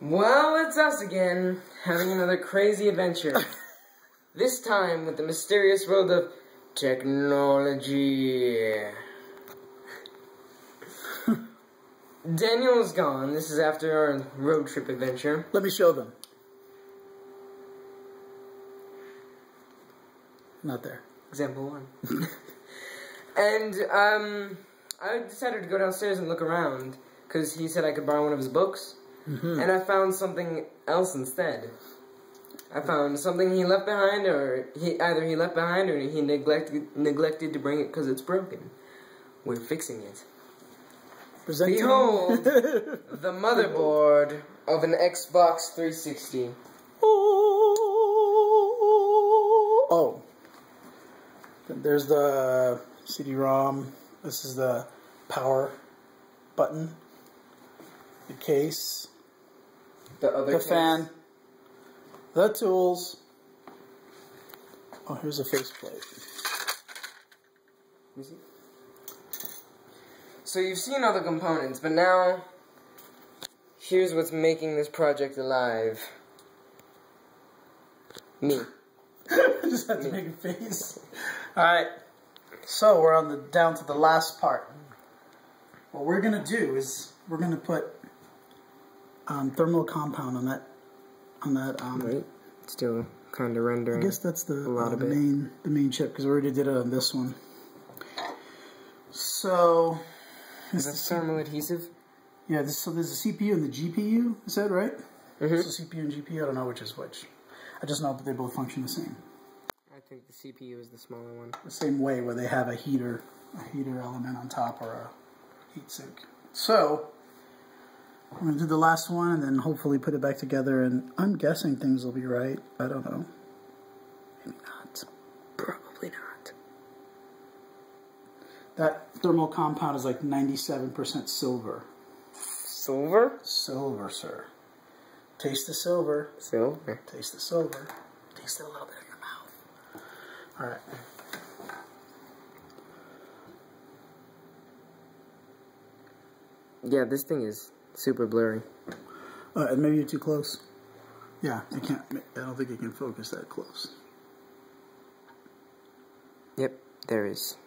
Well, it's us again, having another crazy adventure. This time with the mysterious world of technology. Daniel's gone. This is after our road trip adventure. Let me show them. Not there. Example 1. And, I decided to go downstairs and look around, because he said I could borrow one of his books. And I found something else instead. I found something he left behind, or either he left behind, or he neglected to bring it because it's broken. We're fixing it. Behold, the motherboard of an Xbox 360. Oh. There's the CD-ROM. This is the power button. The case. The fan. The tools. Oh, here's a faceplate. You see? So you've seen all the components, but now here's what's making this project alive. Me. I just had to make a face. Alright. So we're on down to the last part. What we're gonna do is we're gonna put thermal compound on that Right. Still kind of rendering. I guess that's the main chip, because we already did it on this one. So is that thermal adhesive? Yeah. So there's a CPU and the GPU. Is that right? So CPU and GPU. I don't know which is which. I just know that they both function the same. I think the CPU is the smaller one. The same way, where they have a heater element on top, or a heat sink. So I'm going to do the last one and then hopefully put it back together, and I'm guessing things will be right. I don't know. Maybe not. Probably not. That thermal compound is like 97% silver. Silver? Silver, sir. Taste the silver. Silver. Taste the silver. Taste it a little bit in your mouth. Alright. Yeah, this thing is super blurry. And maybe you're too close. Yeah, I can't. I don't think you can focus that close. Yep, there is.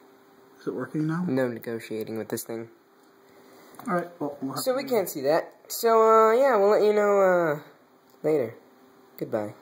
Is it working now? No negotiating with this thing. Alright, well, so we can't see that. So, yeah, we'll let you know, later. Goodbye.